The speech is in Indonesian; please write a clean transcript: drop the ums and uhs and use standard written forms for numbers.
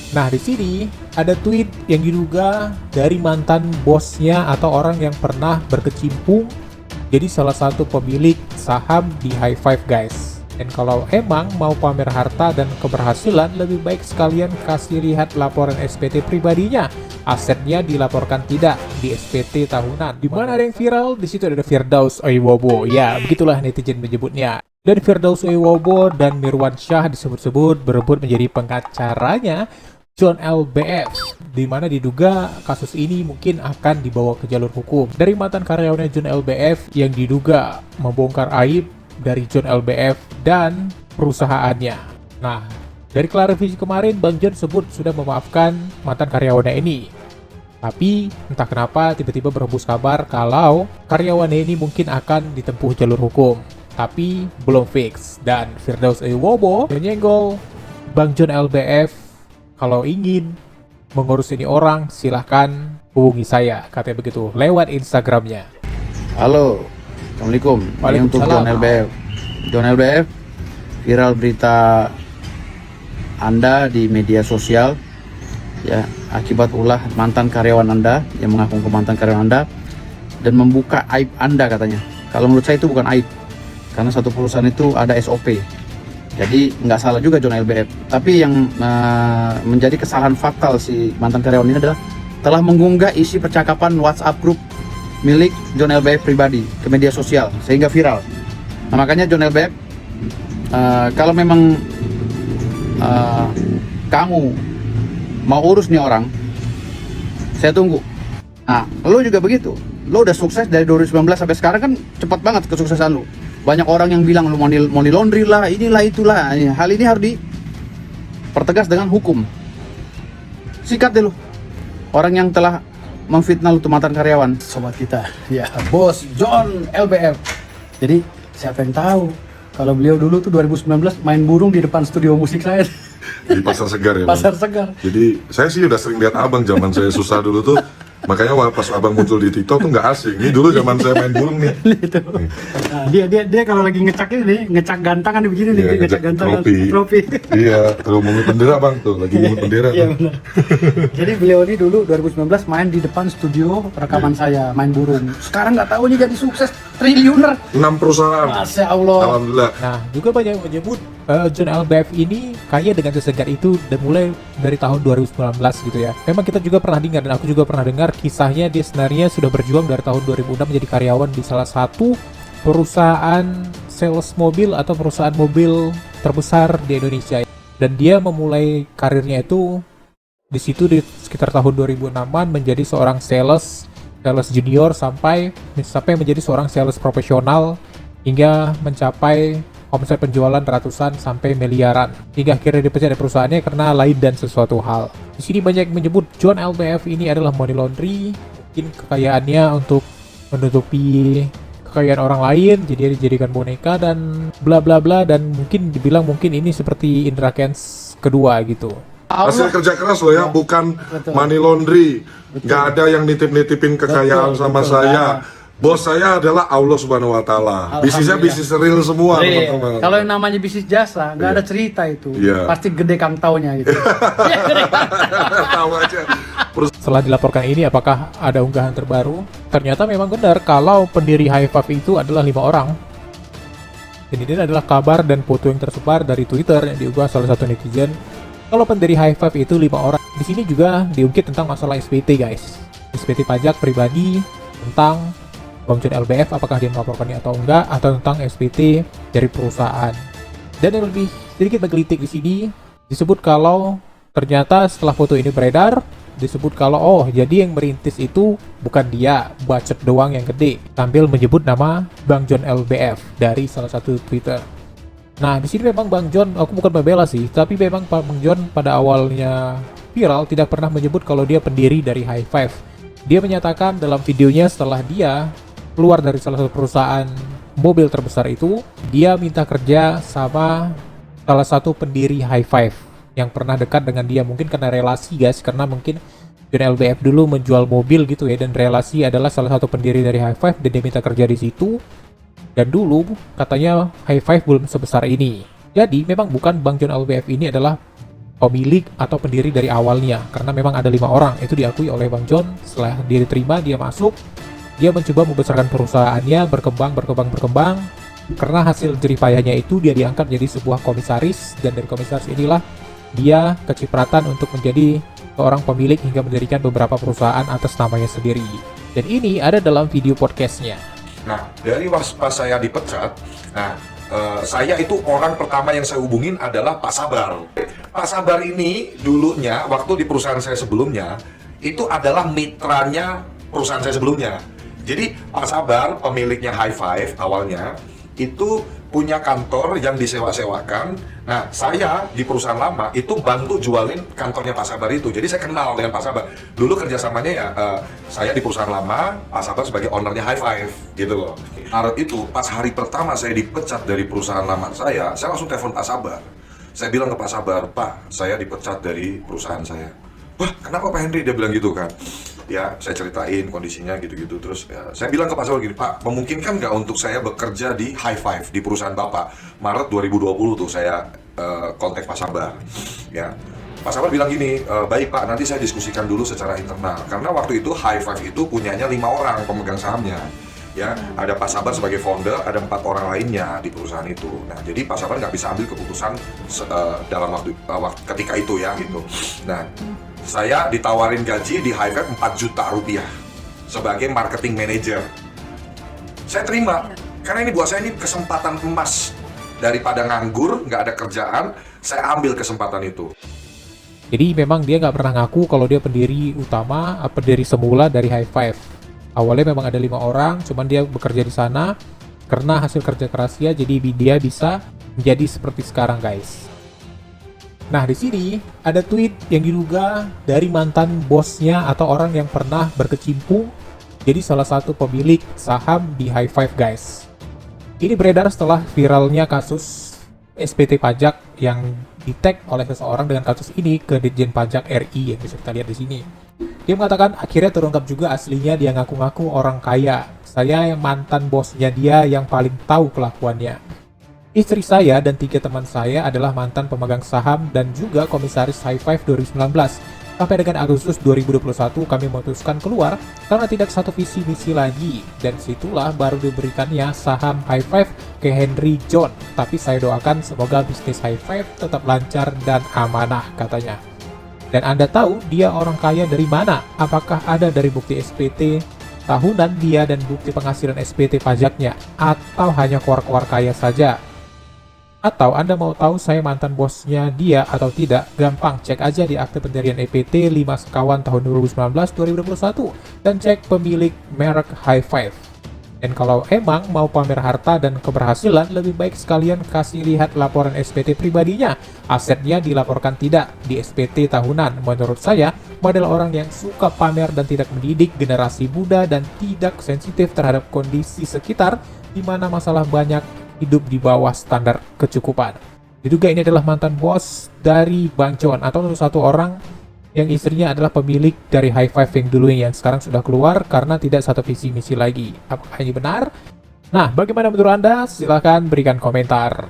Nah, di sini ada tweet yang diduga dari mantan bosnya atau orang yang pernah berkecimpung jadi salah satu pemilik saham di High Five, guys. Dan kalau emang mau pamer harta dan keberhasilan, lebih baik sekalian kasih lihat laporan SPT pribadinya. Asetnya dilaporkan tidak di SPT tahunan. Di mana ada yang viral, di situ ada Firdaus Oiwobo. Ya, begitulah netizen menyebutnya. Dan Firdaus Oiwobo dan Mirwan Syah disebut-sebut berebut menjadi pengacaranya John LBF, di mana diduga kasus ini mungkin akan dibawa ke jalur hukum. Dari mantan karyawannya John LBF yang diduga membongkar aib dari John LBF dan perusahaannya. Nah, dari klarifikasi kemarin, Bang John sebut sudah memaafkan mantan karyawannya ini. Tapi entah kenapa tiba-tiba berhembus kabar kalau karyawannya ini mungkin akan ditempuh jalur hukum. Tapi belum fix. Dan Firdaus Oiwobo menyenggol Bang John LBF, kalau ingin mengurus ini orang, silahkan hubungi saya, katanya begitu, lewat Instagramnya. Halo, Assalamualaikum. Ini untuk John LBF. John LBF, viral berita Anda di media sosial, ya, akibat ulah mantan karyawan Anda yang mengaku ke mantan karyawan Anda dan membuka aib Anda katanya. Kalau menurut saya itu bukan aib, karena satu perusahaan itu ada SOP. Jadi nggak salah juga John LBF. Tapi yang menjadi kesalahan fatal si mantan karyawan ini adalah telah mengunggah isi percakapan WhatsApp grup milik John LBF pribadi ke media sosial sehingga viral. Nah, makanya John LBF, kalau memang kamu mau urus nih orang, saya tunggu. Nah, lo juga begitu. Lo udah sukses dari 2019 sampai sekarang kan cepat banget kesuksesan lo. Banyak orang yang bilang lo money laundry lah, inilah itulah. Hal ini harus dipertegas dengan hukum. Sikat deh lo orang yang telah memfitnah lu tuh mantan karyawan. Sobat kita, ya, bos John LBF. Jadi siapa yang tahu kalau beliau dulu tuh 2019 main burung di depan studio musik saya Di Pasar Segar ya, Bang? Pasar Segar. Jadi saya sih udah sering lihat abang zaman saya susah dulu tuh. Makanya pas abang muncul di TikTok tuh nggak asing. Ini dulu zaman saya main burung nih. Gitu. Nah, dia kalau lagi ngecak ini, ngecak gantang kan begini nih, Iya, ngecak gantang trofi. Iya, kalau mungut bendera bang tuh, lagi mungut bendera. Iya tuh. benar. Jadi beliau ini dulu 2019 main di depan studio rekaman saya, main burung. Sekarang nggak tahu nih jadi sukses triliuner. 6 perusahaan. Masya Allah. Alhamdulillah. Nah, juga banyak yang menyebut John LBF ini kaya dengan sesegar itu dan mulai dari tahun 2019 gitu ya. Memang kita juga pernah dengar dan aku juga pernah dengar kisahnya, dia sebenarnya sudah berjuang dari tahun 2006 menjadi karyawan di salah satu perusahaan sales mobil atau perusahaan mobil terbesar di Indonesia. Dan dia memulai karirnya itu di situ di sekitar tahun 2006-an menjadi seorang sales junior sampai menjadi seorang sales profesional hingga mencapai omset penjualan ratusan sampai miliaran hingga akhirnya dipecat dari perusahaannya karena lain dan sesuatu hal. Di sini banyak yang menyebut John LBF ini adalah money laundry, mungkin kekayaannya untuk menutupi kekayaan orang lain, jadi dijadikan boneka dan bla bla bla, dan mungkin dibilang mungkin ini seperti Indra Kents kedua gitu. Hasil kerja keras loh ya, bukan money laundry. Nggak ada yang nitip-nitipin kekayaan sama saya. Bos saya adalah Allah Subhanahu Wa Taala. Bisnisnya bisnis real semua, teman-teman. Kalau yang namanya bisnis jasa, nggak ada cerita itu. Iya. Pasti gede kang taunya gitu. Tahu aja. Setelah dilaporkan ini, apakah ada unggahan terbaru? Ternyata memang benar kalau pendiri High Five itu adalah 5 orang. Dan ini adalah kabar dan foto yang tersebar dari Twitter yang diunggah salah satu netizen. Kalau pendiri High Five itu 5 orang. Di sini juga diungkit tentang masalah SPT, guys. SPT pajak pribadi tentang Bang John LBF, apakah dia melaporkannya atau enggak, atau tentang SPT dari perusahaan. Dan yang lebih sedikit menggelitik di sini, disebut kalau ternyata setelah foto ini beredar, disebut kalau jadi yang merintis itu bukan dia, bacot doang yang gede, sambil menyebut nama Bang John LBF dari salah satu Twitter. Nah, di sini memang Bang John, aku bukan membela sih, tapi memang Bang John pada awalnya viral tidak pernah menyebut kalau dia pendiri dari High Five. Dia menyatakan dalam videonya setelah dia keluar dari salah satu perusahaan mobil terbesar itu, dia minta kerja sama salah satu pendiri High Five yang pernah dekat dengan dia, mungkin karena relasi, guys, karena mungkin John LBF dulu menjual mobil gitu ya, dan relasi adalah salah satu pendiri dari High Five dan dia minta kerja di situ. Dan dulu katanya High Five belum sebesar ini. Jadi memang bukan Bang John LBF ini adalah pemilik atau pendiri dari awalnya, karena memang ada 5 orang. Itu diakui oleh Bang John. Setelah dia diterima, dia masuk, dia mencoba membesarkan perusahaannya, berkembang. Karena hasil jeripayahnya itu dia diangkat jadi sebuah komisaris, dan dari komisaris inilah dia kecipratan untuk menjadi seorang pemilik hingga mendirikan beberapa perusahaan atas namanya sendiri. Dan ini ada dalam video podcastnya. Nah, dari pas saya dipecat, saya itu orang pertama yang saya hubungin adalah Pak Sabar. Pak Sabar ini dulunya, waktu di perusahaan saya sebelumnya, itu adalah mitranya perusahaan saya sebelumnya. Jadi Pak Sabar, pemiliknya High Five awalnya, itu punya kantor yang disewa-sewakan. Nah, saya di perusahaan lama itu bantu jualin kantornya Pak Sabar itu. Jadi saya kenal dengan Pak Sabar. Dulu kerjasamanya ya, saya di perusahaan lama, Pak Sabar sebagai ownernya High Five, gitu loh. Maret itu, pas hari pertama saya dipecat dari perusahaan lama saya langsung telepon Pak Sabar. Saya bilang ke Pak Sabar, Pak, saya dipecat dari perusahaan saya. Wah, kenapa Pak Henry? Dia bilang gitu kan. Ya, saya ceritain kondisinya gitu-gitu. Terus ya, saya bilang ke Pak Sabar gini, Pak, memungkinkan nggak untuk saya bekerja di High Five, di perusahaan Bapak? Maret 2020 tuh saya kontak Pak Sabar. Ya, Pak Sabar bilang gini, baik Pak, nanti saya diskusikan dulu secara internal. Karena waktu itu High Five itu punyanya 5 orang pemegang sahamnya. Ya, ada Pak Sabar sebagai founder, ada 4 orang lainnya di perusahaan itu. Nah, jadi Pak Sabar nggak bisa ambil keputusan dalam waktu ketika itu ya gitu. Nah, saya ditawarin gaji di High Five 4 juta rupiah sebagai marketing manager. Saya terima, karena ini buat saya ini kesempatan emas. Daripada nganggur, nggak ada kerjaan, saya ambil kesempatan itu. Jadi memang dia nggak pernah ngaku kalau dia pendiri utama, pendiri semula dari High Five. Awalnya memang ada 5 orang, cuman dia bekerja di sana. Karena hasil kerja kerasnya, jadi dia bisa menjadi seperti sekarang, guys. Nah, di sini ada tweet yang diduga dari mantan bosnya atau orang yang pernah berkecimpung jadi salah satu pemilik saham di High Five, guys. Ini beredar setelah viralnya kasus SPT pajak yang di-tag oleh seseorang dengan kasus ini ke Ditjen Pajak RI yang bisa kita lihat di sini. Dia mengatakan akhirnya terungkap juga aslinya dia ngaku-ngaku orang kaya. Saya yang mantan bosnya dia yang paling tahu kelakuannya. Istri saya dan 3 teman saya adalah mantan pemegang saham dan juga komisaris High Five 2019. Sampai dengan Agustus 2021 kami memutuskan keluar karena tidak satu visi misi lagi. Dan situlah baru diberikannya saham High Five ke Henry John. Tapi saya doakan semoga bisnis High Five tetap lancar dan amanah, katanya. Dan Anda tahu dia orang kaya dari mana? Apakah ada dari bukti SPT tahunan dia dan bukti penghasilan SPT pajaknya? Atau hanya keluar-keluar kaya saja? Atau Anda mau tahu saya mantan bosnya dia atau tidak? Gampang, cek aja di akte pendirian EPT 5 Sekawan tahun 2019-2021 dan cek pemilik merek High Five. Dan kalau emang mau pamer harta dan keberhasilan, lebih baik sekalian kasih lihat laporan SPT pribadinya. Asetnya dilaporkan tidak di SPT tahunan. Menurut saya, model orang yang suka pamer dan tidak mendidik generasi muda dan tidak sensitif terhadap kondisi sekitar, di mana masalah banyak hidup di bawah standar kecukupan. Diduga ini adalah mantan bos dari Bang John atau satu orang yang istrinya adalah pemilik dari High Five yang dulu yang sekarang sudah keluar karena tidak satu visi misi lagi. Apakah ini benar? Nah, bagaimana menurut Anda? Silahkan berikan komentar.